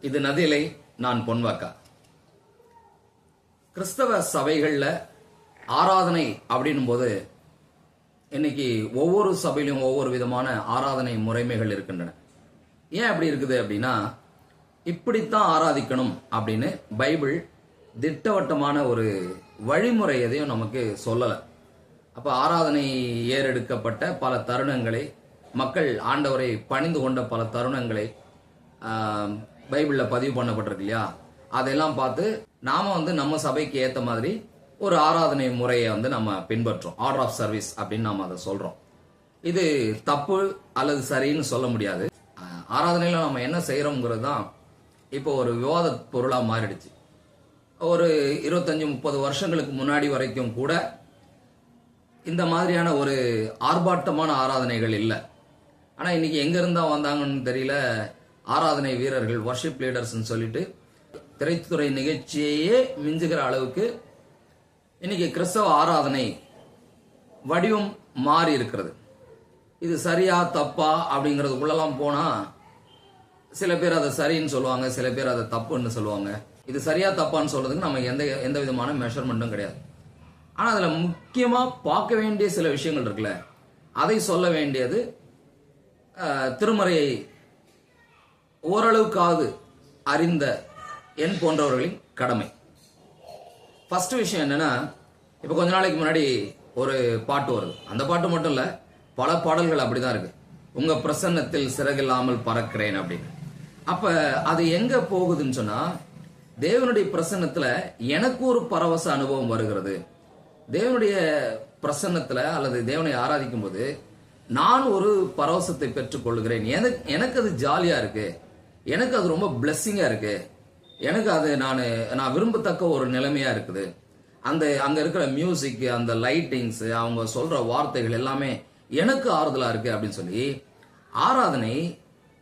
இது நதிலை, நான் பொன்வாக்கா. கிறிஸ்தவ சபைகளில் ஆராதனை அப்படின்னும் போது இன்னைக்கு ஒவ்வொரு சபையிலும் ஒவ்வொரு விதமான ஆராதனை முறைமைகள் இருக்கின்றன. ஏன் அப்படி இருக்குது அப்படின்னா, இப்படித்தான் ஆராதிக்கணும் அப்படின்னு பைபிள் திட்டவட்டமான ஒரு வழிமுறை எதையும் நமக்கு சொல்லலை. அப்போ ஆராதனை ஏறெடுக்கப்பட்ட பல தருணங்களை, மக்கள் ஆண்டவரை பணிந்து கொண்ட பல தருணங்களை பைபிளில் பதிவு பண்ணப்பட்டிருக்கு இல்லையா? அதெல்லாம் பார்த்து நாம நம்ம சபைக்கு ஏற்ற மாதிரி ஒரு ஆராதனை முறையை நம்ம பின்பற்றோம். ஆர்டர் ஆஃப் சர்வீஸ் அப்படின்னு நாம அதை சொல்றோம். இது தப்பு அல்லது சரின்னு சொல்ல முடியாது. ஆராதனையில நம்ம என்ன செய்யறோம்ங்கிறது தான் இப்போ ஒரு விவாத பொருளா மாறிடுச்சு. ஒரு 25-30 வருஷங்களுக்கு முன்னாடி வரைக்கும் கூட இந்த மாதிரியான ஒரு ஆர்ப்பாட்டமான ஆராதனைகள் இல்லை. ஆனா இன்னைக்கு எங்க இருந்தா வந்தாங்கன்னு தெரியல. ஆராதனை வீரர்கள், வர்ஷிப் லீடர்ஸ் சொல்லிட்டு திரைத்துறை நிகழ்ச்சியையே மிஞ்சுகிற அளவுக்கு இன்னைக்கு கிறிஸ்தவ ஆராதனை வடிவம் மாறி இருக்கிறது. இது சரியா தப்பா அப்படிங்கிறதுக்குள்ளலாம் போனா சில பேர் அதை சரின்னு சொல்லுவாங்க, சில பேர் அதை தப்புன்னு சொல்லுவாங்க. இது சரியா தப்பான்னு சொல்றதுக்கு நம்ம எந்த விதமான மெஷர்மெண்ட்டும் கிடையாது. ஆனா அதுல முக்கியமா பார்க்க வேண்டிய சில விஷயங்கள் இருக்குல்ல, அதை சொல்ல வேண்டியது திருமறையை ஓரளவுக்காவது அறிந்த என் போன்றவர்களின் கடமை. ஃபர்ஸ்ட் விஷயம் என்னன்னா, இப்போ கொஞ்ச நாளைக்கு முன்னாடி ஒரு பாட்டு வருது. அந்த பாட்டு மட்டும் இல்ல, பல பாடல்கள் அப்படிதான் இருக்கு. உங்க பிரசன்னத்தில் சிறகில்லாமல் பறக்கிறேன் அப்படின்னு. அப்ப அது எங்க போகுதுன்னு சொன்னா, தேவனுடைய பிரசன்னத்துல எனக்கு ஒரு பரவச அனுபவம் வருகிறது. தேவனுடைய பிரசன்னத்துல அல்லது தேவனை ஆராதிக்கும் போது நான் ஒரு பரவசத்தை பெற்றுக் கொள்கிறேன். எனக்கு அது ஜாலியா இருக்கு, எனக்கு அது ரொம்ப பிளெஸ்ஸிங்கா இருக்கு, எனக்கு அது நான் விரும்பத்தக்க ஒரு நிலைமையா இருக்குது. அங்க இருக்கிற மியூசிக், அந்த லைட்டிங்ஸ், அவங்க சொல்ற வார்த்தைகள் எல்லாமே எனக்கு ஆறுதலா இருக்கு அப்படின்னு சொல்லி ஆராதனை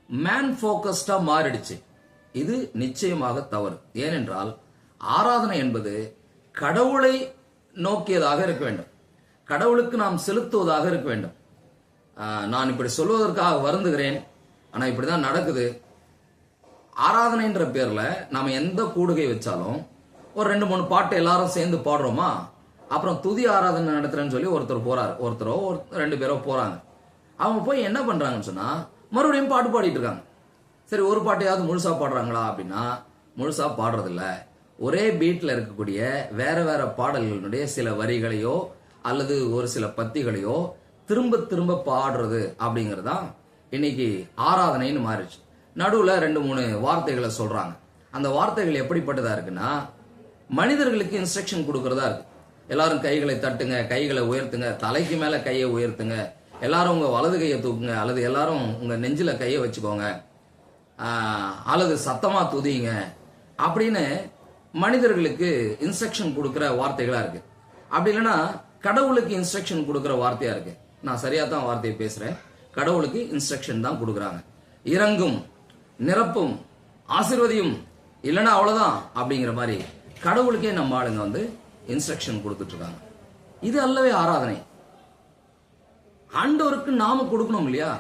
மேன் போக்கஸ்டா மாறிடுச்சு. இது நிச்சயமாக தவறு. ஏனென்றால் ஆராதனை என்பது கடவுளை நோக்கியதாக இருக்க வேண்டும், கடவுளுக்கு நாம் செலுத்துவதாக இருக்க வேண்டும். நான் இப்படி சொல்வதற்காக வருந்துகிறேன், ஆனா இப்படிதான் நடக்குது. ஆராதனைன்ற பேர்ல நாம எந்த கூடுகை வச்சாலும் ஒரு 2-3 பாட்டு எல்லாரும் சேர்ந்து பாடுறோமா, அப்புறம் துதி ஆராதனை நடத்துறேன்னு சொல்லி ஒருத்தர் போறாரு, ஒருத்தரோ 2 பேரோ போறாங்க. அவங்க போய் என்ன பண்றாங்கன்னு சொன்னா மறுபடியும் பாட்டு பாடிட்டு இருக்காங்க. சரி, ஒரு பாட்டையாவது முழுசா பாடுறாங்களா அப்படின்னா முழுசா பாடுறதில்ல. ஒரே பீட்ல இருக்கக்கூடிய வேற வேற பாடல்களுடைய சில வரிகளையோ அல்லது ஒரு சில பத்திகளையோ திரும்ப திரும்ப பாடுறது அப்படிங்கிறது தான் இன்னைக்கு ஆராதனைன்னு மாறிடுச்சு. நடுவில் 2-3 வார்த்தைகளை சொல்றாங்க. அந்த வார்த்தைகள் எப்படிப்பட்டதா இருக்குன்னா, மனிதர்களுக்கு இன்ஸ்ட்ரக்ஷன் கொடுக்கறதா இருக்கு. எல்லாரும் கைகளை தட்டுங்க, கைகளை உயர்த்துங்க, தலைக்கு மேல கையை உயர்த்துங்க, எல்லாரும் உங்க வலது கையை தூக்குங்க, அல்லது எல்லாரும் உங்க நெஞ்சில கையை வச்சுக்கோங்க, அல்லது சத்தமா துதிங்க அப்படின்னு மனிதர்களுக்கு இன்ஸ்ட்ரக்ஷன் கொடுக்கிற வார்த்தைகளா இருக்கு. அப்படி இல்லைன்னா கடவுளுக்கு இன்ஸ்ட்ரக்ஷன் கொடுக்கிற வார்த்தையா இருக்கு. நான் சரியா தான் வார்த்தையை பேசுறேன். கடவுளுக்கு இன்ஸ்ட்ரக்ஷன் தான் கொடுக்குறாங்க. இறங்கும், நிரப்பும், ஆசீர்வதியும், இல்லைன்னா அவ்வளவுதான் அப்படிங்கிற மாதிரி கடவுளுக்கே நம்ம ஆளுங்க இன்ஸ்ட்ரக்ஷன் கொடுத்துட்டு இருக்காங்க. இது அல்லவே ஆராதனை. ஆண்டவருக்கு நாம கொடுக்கணும் இல்லையா?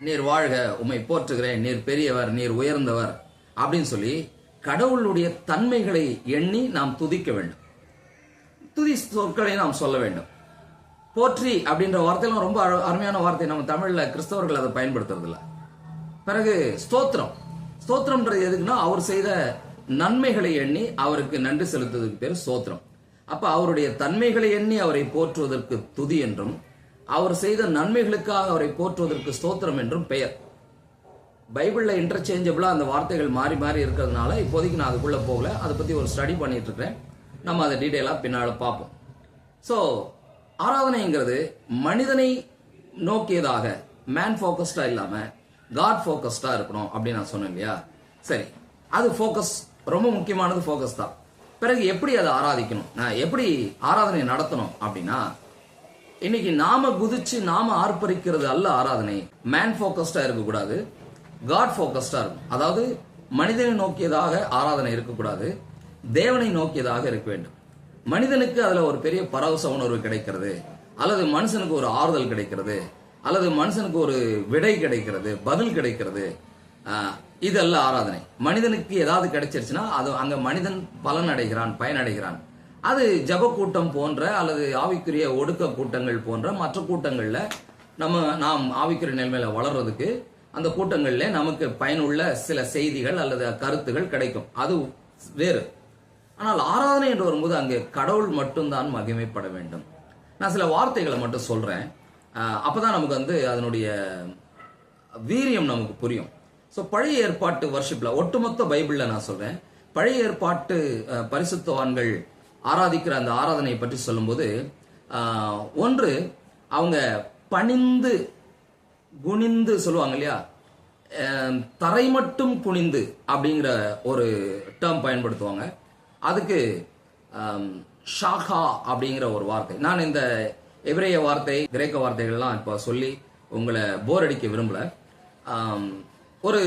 நீர் வாழ்க, உம்மை போற்றுகிறேன், நீர் பெரியவர், நீர் உயர்ந்தவர் அப்படின்னு சொல்லி கடவுளுடைய தன்மைகளை எண்ணி நாம் துதிக்க வேண்டும். துதி சொற்களை நாம் சொல்ல வேண்டும். போற்றி அப்படின்ற வார்த்தையெல்லாம் ரொம்ப அருமையான வார்த்தை. நம்ம தமிழ்ல கிறிஸ்தவர்கள் அதை பயன்படுத்துறது இல்லை. பிறகு ஸ்தோத்திரம். ஸ்தோத்திரம்ன்றது எதுக்குன்னா, அவர் செய்த நன்மைகளை எண்ணி அவருக்கு நன்றி செலுத்துவதற்கு பேர் ஸ்தோத்திரம். அப்ப அவருடைய தன்மைகளை எண்ணி அவரை போற்றுவதற்கு துதி என்றும், அவர் செய்த நன்மைகளுக்காக அவரை போற்றுவதற்கு ஸ்தோத்திரம் என்றும் பெயர். பைபிள்ல இன்டர்சேஞ்சபிளா அந்த வார்த்தைகள் மாறி மாறி இருக்கிறதுனால இப்போதைக்கு நான் அதுக்குள்ள போகல. அதை பத்தி ஒரு ஸ்டடி பண்ணிட்டு இருக்கிறேன். நம்ம அதை டீடைலா பின்னால பார்ப்போம். சோ ஆராதனைங்கிறது மனிதனை நோக்கியதாக, மேன் போக்கஸ்டா இல்லாம காட் போக்கஸ்டா இருக்கணும் அப்படின்னு நான் சொன்னேன் இல்லையா? சரி, அது போக்கஸ், ரொம்ப முக்கியமானது போக்கஸ் தான். பிறகு எப்படி அதை ஆராதிக்கணும், எப்படி ஆராதனை நடத்தணும் அப்படின்னா, இன்னைக்கு நாம குதிச்சு நாம ஆர்ப்பரிக்கிறது அல்ல ஆராதனை. மேன் போக்கஸ்டா இருக்கக்கூடாது, காட் போக்கஸ்டா இருக்கும். அதாவது மனிதனை நோக்கியதாக ஆராதனை இருக்கக்கூடாது, தேவனை நோக்கியதாக இருக்க வேண்டும். மனிதனுக்கு அதுல ஒரு பெரிய பரவச உணர்வு கிடைக்கிறது, அல்லது மனுஷனுக்கு ஒரு ஆறுதல் கிடைக்கிறது, அல்லது மனுஷனுக்கு ஒரு விடை கிடைக்கிறது, பதில் கிடைக்கிறது. இதல்ல ஆராதனை. மனிதனுக்கு ஏதாவது கிடைச்சிருச்சுன்னா அது அங்க மனிதன் பலன் அடைகிறான், பயனடைகிறான். அது ஜப கூட்டம் போன்ற அல்லது ஆவிக்குரிய ஒடுக்க கூட்டங்கள் போன்ற மற்ற கூட்டங்கள்ல நாம் ஆவிக்குரிய நிலைமையில வளர்றதுக்கு அந்த கூட்டங்கள்ல நமக்கு பயனுள்ள சில செய்திகள் அல்லது கருத்துகள் கிடைக்கும். அது வேறு. ஆனால் ஆராதனை என்று வரும்போது அங்கே கடவுள் மட்டும்தான் மகிமைப்பட வேண்டும். நான் சில வார்த்தைகளை மட்டும் சொல்றேன். அப்பதான் நமக்கு அதனுடைய வீரியம் நமக்கு புரியும். ஸோ பழைய ஏற்பாட்டு வர்ஷிப்ல ஒட்டுமொத்த பைபிள்ல நான் சொல்றேன், பழைய ஏற்பாட்டு பரிசுத்தவான்கள் ஆராதிக்கிற அந்த ஆராதனையை பற்றி சொல்லும்போது, ஒன்று அவங்க பணிந்து குனிந்து சொல்லுவாங்க இல்லையா, தரை மட்டும் குனிந்து அப்படிங்கிற ஒரு டேர்ம் பயன்படுத்துவாங்க. அதுக்கு ஷாகா அப்படிங்கிற ஒரு வார்த்தை. நான் இந்த எபிரேய வார்த்தை கிரேக்க வார்த்தைகள்லாம் இப்போ சொல்லி உங்களை போர் அடிக்க விரும்பல. ஒரு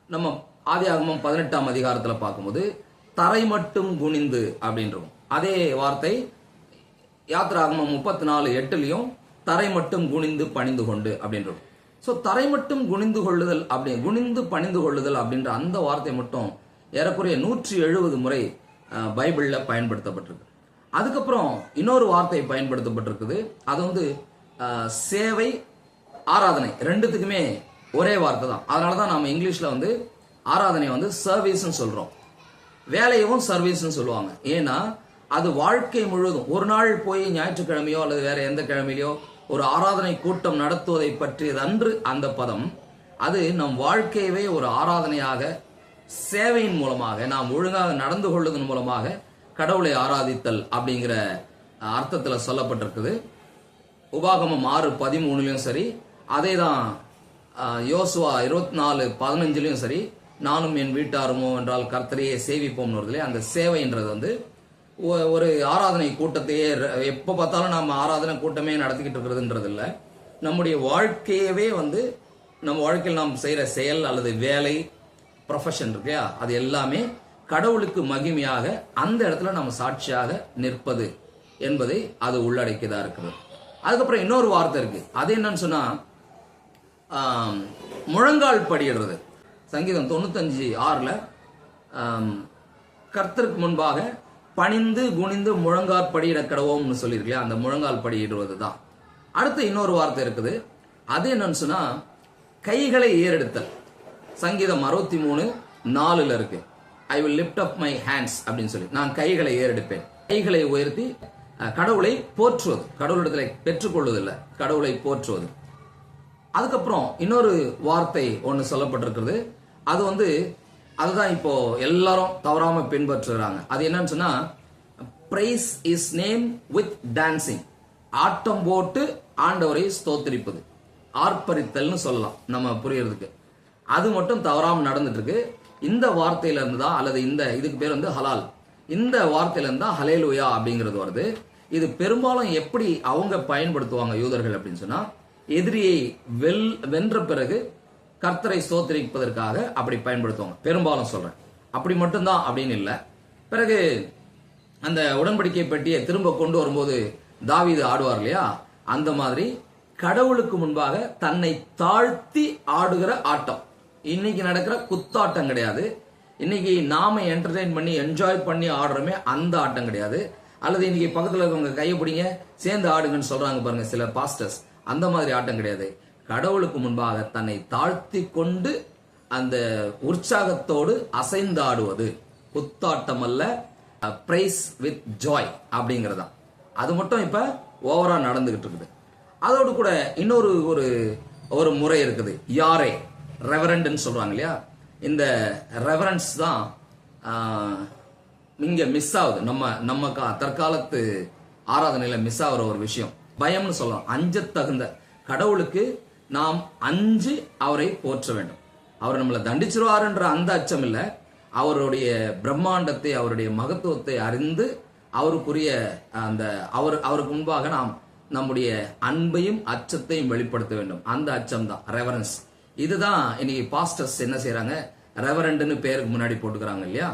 நம்ம ஆதியாகமம் 18ஆம் அதிகாரத்தில் பார்க்கும்போது தரை மட்டும் குனிந்து அப்படின்றோம். அதே வார்த்தை யாத்திராகமம் 34:8 தரை மட்டும் குனிந்து பணிந்து கொண்டு அப்படின்றோம். ஸோ தரை மட்டும் குனிந்து கொள்ளுதல் அப்படி குனிந்து பணிந்து கொள்ளுதல் அப்படின்ற அந்த வார்த்தை மட்டும் ஏறக்குறைய 170 முறை பைபிள்ல பயன்படுத்தப்பட்டிருக்கு. அதுக்கப்புறம் இன்னொரு வார்த்தை பயன்படுத்தப்பட்டிருக்குது. அது சேவை, ஆராதனை ரெண்டுத்துக்குமே ஒரே வார்த்தை தான். அதனாலதான் நாம இங்கிலீஷ்ல ஆராதனை சர்வீஸ் சொல்றோம், வேலையவும் சர்வீஸ் சொல்லுவாங்க. ஏன்னா அது வாழ்க்கை முழுவதும், ஒரு நாள் போய் ஞாயிற்றுக்கிழமையோ அல்லது வேற எந்த கிழமையிலோ ஒரு ஆராதனை கூட்டம் நடத்துவதை பற்றியது அன்று அந்த பதம். அது நம் வாழ்க்கையவே ஒரு ஆராதனையாக, சேவையின் மூலமாக, நாம் ஒழுங்காக நடந்து கொள்வதன் மூலமாக கடவுளை ஆராதித்தல் அப்படிங்கிற அர்த்தத்துல சொல்லப்பட்டிருக்குது. உபாகமம் 6:13 சரி, அதே தான் யோசுவா 24:15 சரி, நானும் என் வீட்டாருமோ என்றால் கர்த்தரையே சேவிப்போம் வருதுலே. அந்த சேவைன்றது ஒரு ஆராதனை கூட்டத்தையே எப்ப பார்த்தாலும் நம்ம ஆராதனை கூட்டமே நடத்திக்கிட்டு இருக்கிறதுன்றது இல்லை. நம்முடைய வாழ்க்கையவே நம்ம வாழ்க்கையில் நாம் செய்யற செயல் அல்லது வேலை, ப்ரொஃபஷன் இருக்கு, அது எல்லாமே கடவுளுக்கு மகிமையாக அந்த இடத்துல நம்ம சாட்சியாக நிற்பது என்பதை அது உள்ளடக்கியதா இருக்கிறது. அதுக்கப்புறம் இன்னொரு வார்த்தை இருக்கு. அது என்னன்னு சொன்னா முழங்கால் படியிடுறது. சங்கீதம் 95:6 கர்த்தருக்கு முன்பாக பணிந்து குனிந்து முழங்கால் படியிட கடவோம்னு சொல்லியிருக்கலையா, அந்த முழங்கால் படியிடுவது தான். அடுத்து இன்னொரு வார்த்தை இருக்குது. அது என்னன்னு சொன்னா கைகளை ஏறெடுத்தல். சங்கீதம் 63:4 இருக்கு. I will lift up my hands அப்படின்னு சொல்லி, நான் கைகளை ஏறெடுப்பேன். கைகளை உயர்த்தி கடவுளை போற்றுவது, கடவுளிடத்துல பெற்றுக்கொள்வதில்லை, கடவுளை போற்றுவது. அதுக்கப்புறம் இன்னொரு வார்த்தை ஒன்று சொல்லப்பட்டிருக்கிறது. அது அதுதான் இப்போ எல்லாரும் தவறாம பின்பற்றுறாங்க. அது என்னன்னு சொன்னா praise his name with dancing. ஆட்டம் போட்டு ஆண்டவரை ஸ்தோத்திரிப்பது, ஆர்ப்பரித்தல்னு சொல்லலாம் நம்ம புரியறதுக்கு. அது மட்டும் தவறாம நடந்துட்டு இருக்கு. இந்த வார்த்தையில இருந்து தான், அல்லது இதுக்கு பேர் ஹலால், இந்த வார்த்தையில இருந்து தான் ஹலேலுயா அப்படிங்கிறது வருது. இது பெரும்பாலும் எப்படி அவங்க பயன்படுத்துவாங்க யூதர்கள் அப்படின்னு சொன்னா, எதிரியை வென்ற பிறகு கர்த்தரை ஸ்தோத்திரிப்பதற்காக அப்படி பயன்படுத்துவாங்க. பெரும்பாலும் சொல்றேன், அப்படி மட்டும்தான் அப்படின்னு இல்லை. பிறகு அந்த உடன்படிக்கை பெட்டியை திரும்ப கொண்டு வரும்போது தாவீது ஆடுவார் இல்லையா, அந்த மாதிரி கடவுளுக்கு முன்பாக தன்னை தாழ்த்தி ஆடுகிற ஆட்டம். இன்னைக்கு நடக்கிற குத்தாட்டம் கிடையாது. இன்னைக்கு நாம என்டர்டெயின் பண்ணி என்ஜாய் பண்ணி ஆடுறோமே அந்த ஆட்டம் கிடையாது. அல்லது இன்னைக்கு பக்கத்துல இருக்கவங்க கையை பிடிங்க சேர்ந்து ஆடுங்கன்னு சொல்றாங்க பாருங்க சில பாஸ்டர்ஸ், அந்த மாதிரி ஆட்டம் கிடையாது. கடவுளுக்கு முன்பாக தன்னை தாழ்த்தி கொண்டு அந்த உற்சாகத்தோடு அசைந்து ஆடுவது குத்தாட்டம் அல்ல, பிரைஸ் வித் ஜாய் அப்படிங்கறதா. அது மட்டும் இப்ப ஓவரா நடந்துகிட்டு இருக்குது. அதோடு கூட இன்னொரு ஒரு முறை இருக்குது, யாரே ரெவரண்ட்னு சொல்றாங்க இல்லையா. இந்த ரெவரன்ஸ் தான் இங்க மிஸ் ஆகுது. நம்ம தற்காலத்து ஆராதனையில மிஸ் ஆகுற ஒரு விஷயம். பயம்னு சொல்லலாம், அஞ்ச தகுந்த கடவுளுக்கு நாம் அஞ்சு அவரை போற்ற வேண்டும். அவர் நம்மளை தண்டிச்சிருவாருன்ற அந்த அச்சம் இல்லை, அவருடைய பிரம்மாண்டத்தை, அவருடைய மகத்துவத்தை அறிந்து அவருக்குரிய அந்த அவருக்கு முன்பாக நாம் நம்முடைய அன்பையும் அச்சத்தையும் வெளிப்படுத்த வேண்டும். அந்த அச்சம் தான் ரெவரன்ஸ். இதுதான் இன்னைக்கு பாஸ்டர்ஸ் என்ன செய்யறாங்க, ரெவரண்ட்னு பேருக்கு முன்னாடி போட்டுக்கிறாங்க இல்லையா,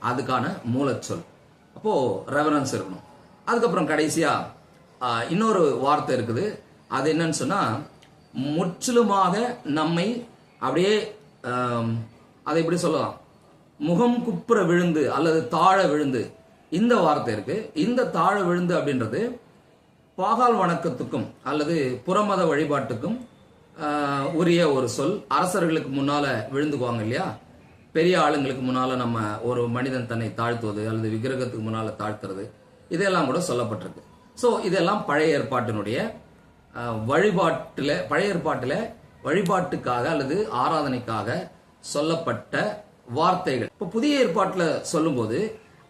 அதுக்கான மூலச்சொல். அப்போ ரெவரன்ஸ் இருக்கணும். அதுக்கப்புறம் கடைசியா இன்னொரு வார்த்தை இருக்குது. அது என்னன்னு சொன்னா, முற்றிலுமாக நம்மை அப்படியே அதை இப்படி சொல்லலாம், முகம் குப்புற விழுந்து அல்லது தாழ விழுந்து, இந்த வார்த்தை இருக்கு. இந்த தாழ விழுந்து அப்படின்றது பாகால் வணக்கத்துக்கும் அல்லது புறமத வழிபாட்டுக்கும் உரிய ஒரு சொல். அரசர்களுக்கு முன்னால விழுந்துக்குவாங்க இல்லையா, பெரிய ஆளுங்களுக்கு முன்னால நம்ம ஒரு மனிதன் தன்னை தாழ்த்துவது அல்லது விக்கிரகத்துக்கு முன்னால தாழ்த்துறது, இதெல்லாம் கூட சொல்லப்பட்டிருக்கு. ஸோ இதெல்லாம் பழைய ஏற்பாட்டினுடைய பழைய ஏற்பாட்டில் வழிபாட்டுக்காக அல்லது ஆராதனைக்காக சொல்லப்பட்ட வார்த்தைகள். இப்போ புதிய ஏற்பாட்டில் சொல்லும்போது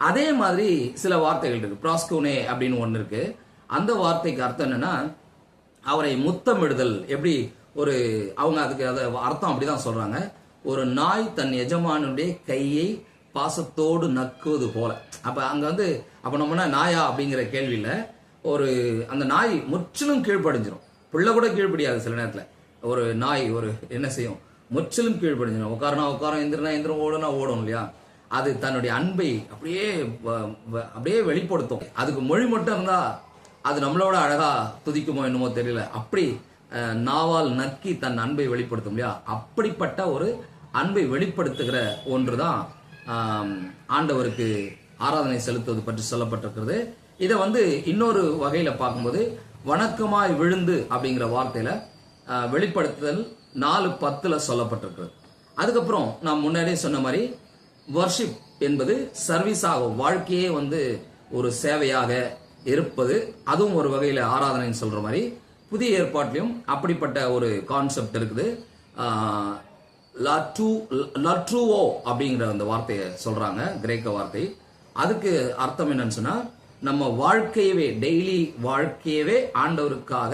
அதே மாதிரி சில வார்த்தைகள் இருக்கு. ப்ராஸ்கோனே அப்படின்னு ஒன்று இருக்கு. அந்த வார்த்தைக்கு அர்த்தம் என்னன்னா, அவரை முத்தமிடுதல். எப்படி ஒரு அவங்க அதுக்கு அர்த்தம் அப்படிதான் சொல்றாங்க, ஒரு நாய் தன் எஜமானுடைய கையை பாசத்தோடு நக்குவது போல. அப்ப அங்க அப்ப நம்ம நாயா அப்படிங்கிற கேள்வியில ஒரு அந்த நாய் முற்றிலும் கீழ்ப்படிஞ்சிடும். பிள்ளை கூட கீழ்ப்படியாது. சில நேரத்துல ஒரு நாய் என்ன செய்யும், முற்றிலும் கீழ்ப்படிஞ்சிடும். உட்காரம் எந்திரனா ஓடுனா ஓடும் இல்லையா, அது தன்னுடைய அன்பை அப்படியே வெளிப்படுத்தும். அதுக்கு மொழி மட்டும் இருந்தா அது நம்மளோட அழகா துதிக்குமோ என்னமோ தெரியல, அப்படி நாவால் நக்கி தன் அன்பை வெளிப்படுத்தும் இல்லையா. அப்படிப்பட்ட ஒரு அன்பை வெளிப்படுத்துகிற ஒன்றுதான் ஆண்டவருக்கு ஆராதனை செலுத்துவது பற்றி சொல்லப்பட்டிருக்கிறது. இதை இன்னொரு வகையில பார்க்கும்போது வணக்கமாய் விழுந்து அப்படிங்கிற வார்த்தையில வெளிப்படுத்துதல் 4:10 சொல்லப்பட்டிருக்கிறது. அதுக்கப்புறம் நான் முன்னாடியே சொன்ன மாதிரி வர்ஷிப் என்பது சர்வீஸ் ஆகும், வாழ்க்கையே ஒரு சேவையாக இருப்பது, அதுவும் ஒரு வகையில ஆராதனைன்னு சொல்ற மாதிரி புதிய ஏற்பாட்டிலையும் அப்படிப்பட்ட ஒரு கான்செப்ட் இருக்குது. லட்ருவோ அப்படிங்கிற அந்த வார்த்தையை சொல்றாங்க, கிரேக்க வார்த்தை. அதுக்கு அர்த்தம் என்னன்னு சொன்னா, நம்ம வாழ்க்கையவே டெய்லி வாழ்க்கையவே ஆண்டவருக்காக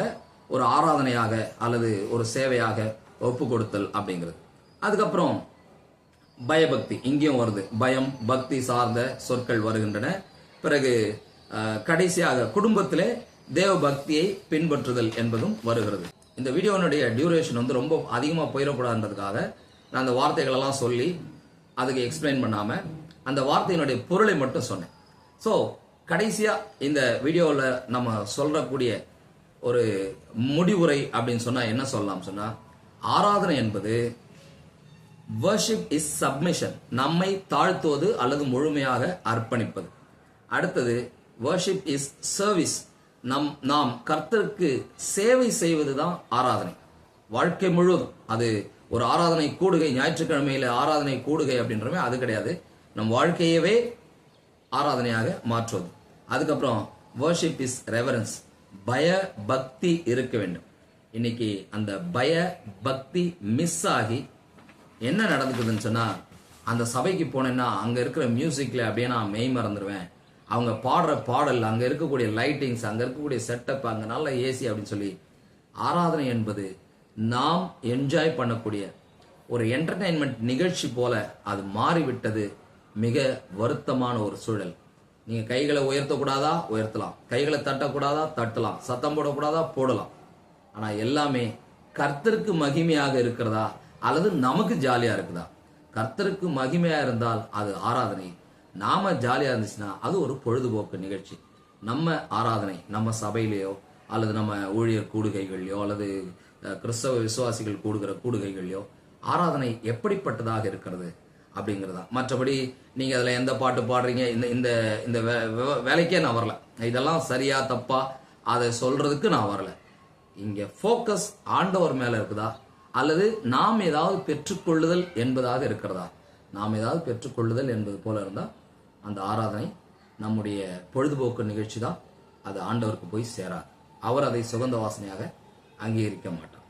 ஒரு ஆராதனையாக அல்லது ஒரு சேவையாக ஒப்பு கொடுத்தல் அப்படிங்கிறது. அதுக்கப்புறம் பயபக்தி இங்கேயும் வருது, பயம் பக்தி சார்ந்த சொற்கள் வருகின்றன. பிறகு கடைசியாக குடும்பத்திலே தேவ பக்தியை பின்பற்றுதல் என்பதும் வருகிறது. இந்த வீடியோனுடைய டியூரேஷன் ரொம்ப அதிகமாக போயிடக்கூடாதுன்றதுக்காக நான் அந்த வார்த்தைகள் எல்லாம் சொல்லி அதுக்கு எக்ஸ்பிளைன் பண்ணாம அந்த வார்த்தையினுடைய பொருளை மட்டும் சொன்னேன். ஸோ கடைசியா இந்த வீடியோவில் நம்ம சொல்லக்கூடிய ஒரு முடிவுரை அப்படின்னு சொன்னா என்ன சொல்லலாம் சொன்னா, ஆராதனை என்பது worship is submission, நம்மை தாழ்த்துவது அல்லது முழுமையாக அர்ப்பணிப்பது. அடுத்தது worship is service, நாம் கர்த்தருக்கு சேவை செய்வதுதான் ஆராதனை. வாழ்க்கை முழுவதும் அது ஒரு ஆராதனை கூடுகை, ஞாயிற்றுக்கிழமையில ஆராதனை கூடுகை அப்படின்றமே அது கிடையாது, நம் வாழ்க்கையவே ஆராதனையாக மாற்றுவது. அதுக்கப்புறம் worship is reverence, பய பக்தி இருக்க வேண்டும். இன்னைக்கு அந்த பய பக்தி மிஸ் ஆகி என்ன நடந்துக்குதுன்னு சொன்னா, அந்த சபைக்கு போனேன்னா அங்க இருக்கிற மியூசிக்ல அப்படியே நான் மெய் மறந்துடுவேன். அவங்க பாடுற பாடல், அங்க இருக்கக்கூடிய லைட்டிங்ஸ், அங்க இருக்கக்கூடிய செட்டப், அங்க நல்ல ஏசி அப்படின்னு சொல்லி ஆராதனை என்பது நாம் என்ஜாய் பண்ணக்கூடிய ஒரு என்டர்டைன்மெண்ட் நிகழ்ச்சி போல அது மாறிவிட்டது. மிக வருத்தமான ஒரு சூழல். நீங்க கைகளை உயர்த்தக்கூடாதா உயர்த்தலாம், கைகளை தட்டக்கூடாதா தட்டலாம், சத்தம் போடக்கூடாதா போடலாம். ஆனா எல்லாமே கர்த்தருக்கு மகிமையாக இருக்கிறதா அல்லது நமக்கு ஜாலியா இருக்குதா? கர்த்தருக்கு மகிமையா இருந்தால் அது ஆராதனை, நாம ஜாலியா இருந்துச்சுன்னா அது ஒரு பொழுதுபோக்கு நிகழ்ச்சி. நம்ம ஆராதனை நம்ம சபையிலேயோ அல்லது நம்ம ஊழியர் கூடுகைகள்லையோ அல்லது கிறிஸ்தவ விசுவாசிகள் கூடுகிற கூடுகைகள்லையோ ஆராதனை எப்படிப்பட்டதாக இருக்கிறது அப்படிங்கிறதா. மற்றபடி நீங்க அதுல எந்த பாட்டு பாடுறீங்க, இந்த இந்த வேலைக்கே நான் வரல, இதெல்லாம் சரியா தப்பா அதை சொல்றதுக்கு நான் வரல. இங்க போக்கஸ் ஆண்டவர் மேல இருக்குதா அல்லது நாம் ஏதாவது பெற்றுக்கொள்ளுதல் என்பதாக இருக்கிறதா? நாம் ஏதாவது பெற்றுக்கொள்ளுதல் என்பது போல இருந்தா அந்த ஆராதனை நம்முடைய பொழுதுபோக்கு நிகழ்ச்சி தான், அது ஆண்டவருக்கு போய் சேராது. அவர் அதை சுகந்த வாசனையாக அங்கீகரிக்க மாட்டார்.